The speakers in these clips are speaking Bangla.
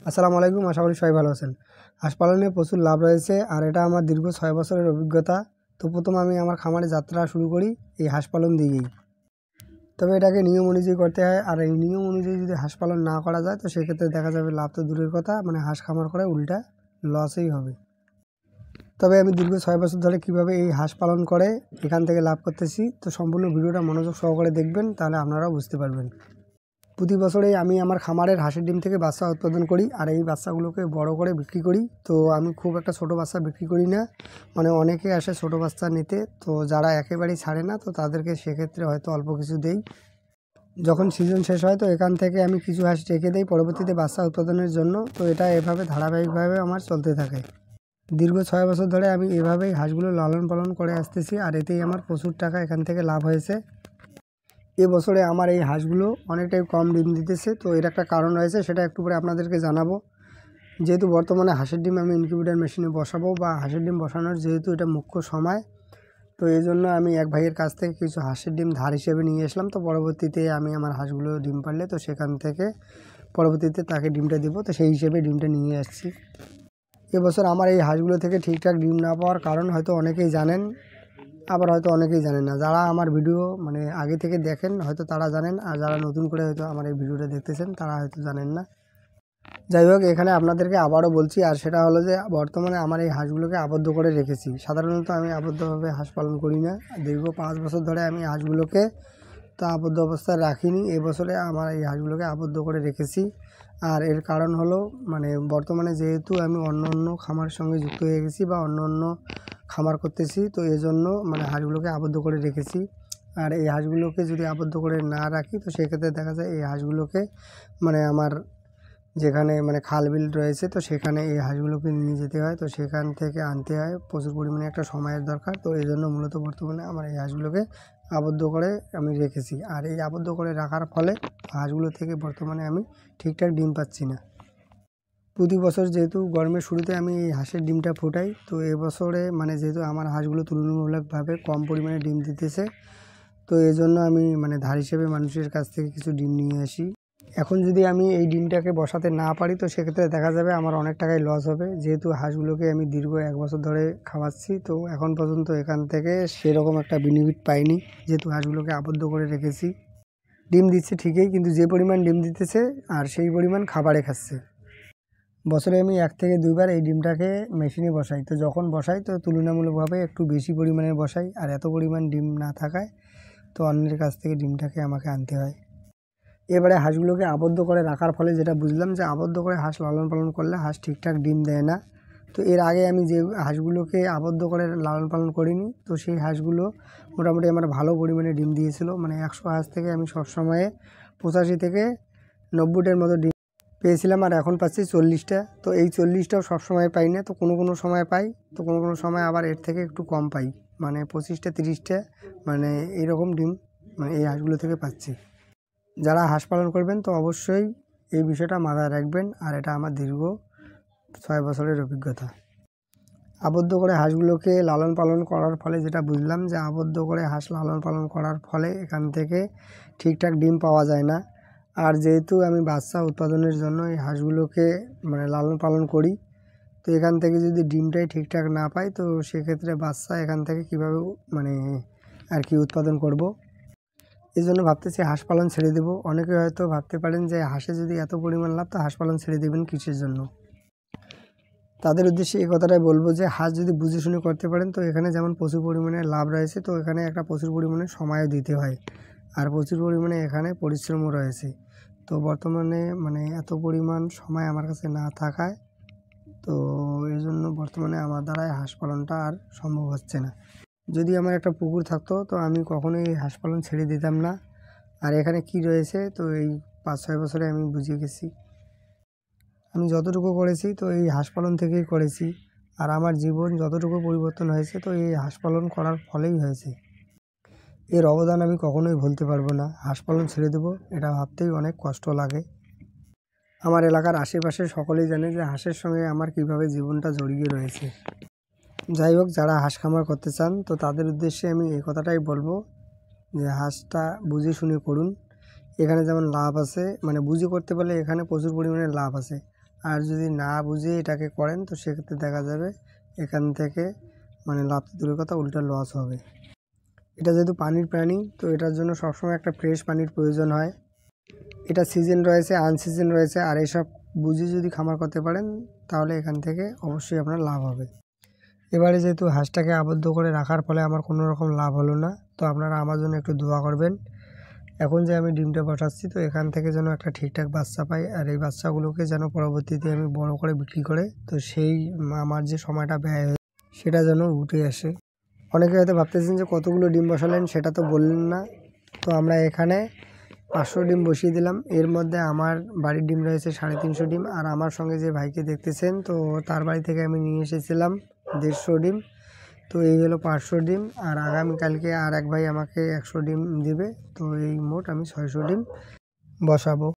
আসসালামু আলাইকুম, আশা করি সবাই ভালো আছেন। হাঁস পালনে প্রচুর লাভ রয়েছে আর এটা আমার দীর্ঘ 6 বছরের অভিজ্ঞতা। তো প্রথম আমি আমার খামারে যাত্রা শুরু করি এই হাঁস পালন দিয়েই। তবে এটাকে নিয়ম অনুযায়ী করতে হয়, আর এই নিয়ম অনুযায়ী যদি হাঁস পালন না করা যায় তো সেক্ষেত্রে দেখা যাবে লাভ তো দূরের কথা, হাঁস খামার করে উল্টা লসই হবে। তবে আমি দীর্ঘ 6 বছর ধরে কীভাবে এই হাঁস পালন করে এখান থেকে লাভ করতেছি, তো সম্পূর্ণ ভিডিওটা মনোযোগ সহকারে দেখবেন, তাহলে আপনারাও বুঝতে পারবেন। প্রতি বছরেই আমি আমার খামারের হাঁসের ডিম থেকে বাচ্চা উৎপাদন করি আর এই বাচ্চাগুলোকে বড় করে বিক্রি করি। তো আমি খুব একটা ছোট বাচ্চা বিক্রি করি না, অনেকে আসে ছোট বাচ্চা নিতে, তো যারা একেবারেই ছাড়ে না তো তাদেরকে সেক্ষেত্রে হয়তো অল্প কিছু দেই। যখন সিজন শেষ হয় তো এখান থেকে আমি কিছু হাঁস রেখে দিই পরবর্তীতে বাচ্চা উৎপাদনের জন্য। তো এটা এভাবে ধারাবাহিকভাবে আমার চলতে থাকে। দীর্ঘ 6 বছর ধরে আমি এভাবেই হাঁসগুলো লালন পালন করে আসতেছি আর এতেই আমার প্রচুর টাকা এখান থেকে লাভ হয়েছে। এবছরে আমার এই হাঁসগুলো অনেকটাই কম ডিম দিতেছে, তো এর একটা কারণ রয়েছে, সেটা একটু পরে আপনাদেরকে জানাবো। যেহেতু বর্তমানে হাঁসের ডিম আমি ইনকিউবেটর মেশিনে বসাবো, বা হাঁসের ডিম বসানোর যেহেতু এটা মুখ্য সময়, তো এই জন্য আমি এক ভাইয়ের কাছ থেকে কিছু হাঁসের ডিম ধার হিসেবে নিয়ে আসলাম। তো পরবর্তীতে আমি আমার হাঁসগুলো ডিম পারলে তো সেখান থেকে পরবর্তীতে তাকে ডিমটা দিব, তো সেই হিসেবে ডিমটা নিয়ে আসছি। এবছর আমার এই হাঁসগুলো থেকে ঠিকঠাক ডিম না পাওয়ার কারণ হয়তো অনেকেই জানেন, আবার হয়তো অনেকেই জানেন না। যারা আমার ভিডিও আগে থেকে দেখেন হয়তো তারা জানেন, আর যারা নতুন করে হয়তো আমার এই ভিডিওটা দেখতেছেন তারা হয়তো জানেন না। যাই হোক, এখানে আপনাদেরকে আবারও বলছি, আর সেটা হলো যে বর্তমানে আমার এই হাঁসগুলোকে আবদ্ধ করে রেখেছি। সাধারণত আমি আবদ্ধভাবে হাঁস পালন করি না। দীর্ঘ 5 বছর ধরে আমি হাঁসগুলোকে তো আবদ্ধ অবস্থায় রাখিনি। এবছরে আমার এই হাঁসগুলোকে আবদ্ধ করে রেখেছি। আর এর কারণ হলো বর্তমানে যেহেতু আমি অন্য খামারের সঙ্গে যুক্ত হয়ে গেছি বা অন্য খামার করতেছি, তো এজন্য হাঁসগুলোকে আবদ্ধ করে রেখেছি। আর এই হাঁসগুলোকে যদি আবদ্ধ করে না রাখি তো সেক্ষেত্রে দেখা যায় এই হাঁসগুলোকে আমার যেখানে খাল বিল রয়েছে তো সেখানে এই হাঁসগুলোকে নিয়ে যেতে হয়, তো সেখান থেকে আনতে হয়, প্রচুর পরিমাণে একটা সময়ের দরকার। তো এই জন্য মূলত বর্তমানে আমার এই হাঁসগুলোকে আবদ্ধ করে আমি রেখেছি। আর এই আবদ্ধ করে রাখার ফলে হাঁসগুলো থেকে বর্তমানে আমি ঠিকঠাক ডিম পাচ্ছি না। প্রতি বছর যেহেতু গরমের শুরুতে আমি এই হাঁসের ডিমটা ফোটাই, তো এবছরে যেহেতু আমার হাঁসগুলো তুলনামূলকভাবে কম পরিমাণে ডিম দিতেছে, তো এই জন্য আমি ধার হিসেবে মানুষের কাছ থেকে কিছু ডিম নিয়ে আসি। এখন যদি আমি এই ডিমটাকে বসাতে না পারি তো সেক্ষেত্রে দেখা যাবে আমার অনেক টাকাই লস হবে। যেহেতু হাঁসগুলোকে আমি দীর্ঘ 1 বছর ধরে খাওয়াচ্ছি, তো এখন পর্যন্ত এখান থেকে সেরকম একটা বেনিফিট পাইনি, যেহেতু হাঁসগুলোকে আবদ্ধ করে রেখেছি। ডিম দিচ্ছে ঠিকই, কিন্তু যে পরিমাণ ডিম দিতেছে আর সেই পরিমাণ খাবারে খাচ্ছে। বছরে আমি 1 থেকে 2 বার এই ডিমটাকে মেশিনে বসাই, তো যখন বসাই তো তুলনামূলকভাবে একটু বেশি পরিমাণে বসাই, আর এত পরিমাণ ডিম না থাকায় তো অন্যের কাছ থেকে ডিমটাকে আমাকে আনতে হয়। এবারে হাঁসগুলোকে আবদ্ধ করে রাখার ফলে যেটা বুঝলাম যে আবদ্ধ করে হাঁস লালন পালন করলে হাঁস ঠিকঠাক ডিম দেয় না। তো এর আগে আমি যে হাঁসগুলোকে আবদ্ধ করে লালন পালন করিনি, তো সেই হাঁসগুলো মোটামুটি আমার ভালো পরিমাণে ডিম দিয়েছিল। 100 হাঁস থেকে আমি সবসময়ে 85 থেকে 90টার মতো ডিম পেয়েছিলাম, আর এখন পাচ্ছি 40টা। তো এই 40টাও সবসময় পাই না, তো কোনো সময় পাই, তো কোনো সময় আবার এর থেকে একটু কম পাই, 25টা 30টা এইরকম ডিম এই হাঁসগুলো থেকে পাচ্ছি। যারা হাঁস পালন করবেন তো অবশ্যই এই বিষয়টা মাথায় রাখবেন, আর এটা আমার দীর্ঘ 6 বছরের অভিজ্ঞতা। আবদ্ধ করে হাঁসগুলোকে লালন পালন করার ফলে যেটা বুঝলাম যে আবদ্ধ করে হাঁস লালন পালন করার ফলে এখান থেকে ঠিকঠাক ডিম পাওয়া যায় না। আর যেহেতু আমি বাচ্চা উৎপাদনের জন্য এই হাঁসগুলোকে লালন পালন করি, তো এখান থেকে যদি ডিমটাই ঠিকঠাক না পাই তো সেক্ষেত্রে বাচ্চা এখান থেকে কীভাবে উৎপাদন করব। এই জন্য ভাবতেছি হাঁস পালন ছেড়ে দেবো। অনেকে হয়তো ভাবতে পারেন যে হাঁসে যদি এত পরিমাণ লাভ তো হাঁস পালন ছেড়ে দেবেন কিসের জন্য। তাদের উদ্দেশ্যে এই কথাটাই বলবো যে হাঁস যদি বুঝে শুনে করতে পারেন তো এখানে যেমন প্রচুর পরিমাণে লাভ রয়েছে, তো এখানে একটা প্রচুর পরিমাণে সময়ও দিতে হয়, আর প্রচুর পরিমাণে এখানে পরিশ্রমও রয়েছে। তো বর্তমানে এত পরিমাণ সময় আমার কাছে না থাকায় তো এই জন্য বর্তমানে আমার দ্বারাই হাঁস পালনটা আর সম্ভব হচ্ছে না। যদি আমার একটা পুকুর থাকতো তো আমি কখনোই এই হাঁস পালন ছেড়ে দিতাম না। আর এখানে কি রয়েছে তো এই 5-6 বছরে আমি বুঝে গেছি। আমি যতটুকু করেছি তো এই হাঁস পালন থেকেই করেছি, আর আমার জীবন যতটুকু পরিবর্তন হয়েছে তো এই হাঁস পালন করার ফলেই হয়েছে। এর অবদান আমি কখনোই ভুলতে পারবো না। হাঁস পালন ছেড়ে দেবো এটা ভাবতেই অনেক কষ্ট লাগে। আমার এলাকার আশেপাশে সকলেই জানে যে হাঁসের সঙ্গে আমার কিভাবে জীবনটা জড়িয়ে রয়েছে। যাই হোক, যারা হাঁস খামার করতে চান তো তাদের উদ্দেশ্যে আমি এই কথাটাই বলবো যে হাঁসটা বুঝে শুনে করুন। এখানে যেমন লাভ আছে, বুঝে করতে পারলে এখানে প্রচুর পরিমাণে লাভ আছে। আর যদি না বুঝে এটাকে করেন তো সেক্ষেত্রে দেখা যাবে এখান থেকে মানে লাভ তো দূরের কথা উল্টা লস হবে। এটা যেহেতু পানির প্রাণী তো এটার জন্য সবসময় একটা ফ্রেশ পানির প্রয়োজন হয়। এটা সিজন রয়েছে, আনসিজন রয়েছে, আর এসব বুঝে যদি খামার করতে পারেন তাহলে এখান থেকে অবশ্যই আপনার লাভ হবে। এবারে যেহেতু হাঁসটাকে আবদ্ধ করে রাখার ফলে আমার কোনো রকম লাভ হলো না, তো আপনারা আমার জন্য একটু দোয়া করবেন। এখন যে আমি ডিমটা বসাচ্ছি তো এখান থেকে যেন একটা ঠিকঠাক বাচ্চা পাই, আর এই বাচ্চাগুলোকে যেন পরবর্তীতে আমি বড় করে বিক্রি করে তো সেই আমার যে সময়টা ব্যয় হয় সেটা যেন উঠে আসে। অনেকে হয়তো ভাবতেছেন যে কতগুলো ডিম বসালেন সেটা তো বললেন না। তো আমরা এখানে 500 ডিম বসিয়ে দিলাম। এর মধ্যে আমার বাড়ির ডিম রয়েছে 350 ডিম, আর আমার সঙ্গে যে ভাইকে দেখতেছেন তো তার বাড়ি থেকে আমি নিয়ে এসেছিলাম 150 ডিম। তো এই হলো 500 ডিম, আর আগামীকালকে আর এক ভাই আমাকে 100 ডিম দিবে। তো এই মোট আমি 600 ডিম বসাবো।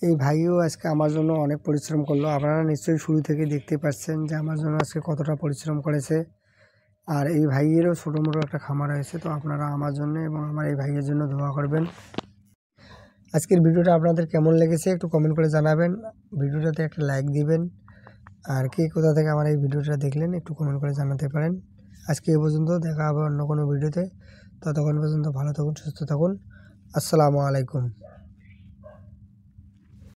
এই ভাইও আজকে আমার জন্য অনেক পরিশ্রম করলো। আপনারা নিশ্চয়ই শুরু থেকে দেখতে পাচ্ছেন যে আমার জন্য আজকে কতটা পরিশ্রম করেছে। আর এই ভাইয়েরও ছোটো মোটো একটা খামার হয়েছে। তো আপনারা আমার জন্য এবং আমার এই ভাইয়ের জন্য দোয়া করবেন। আজকের ভিডিওটা আপনাদের কেমন লেগেছে একটু কমেন্ট করে জানাবেন। ভিডিওটাতে একটা লাইক দিবেন। আর কে কোথা থেকে আমার এই ভিডিওটা দেখলেন একটু কমেন্ট করে জানাতে পারেন। আজকে এ পর্যন্ত, দেখা হবে অন্য কোনো ভিডিওতে। ততক্ষণ পর্যন্ত ভালো থাকুন, সুস্থ থাকুন। আসসালামু আলাইকুম।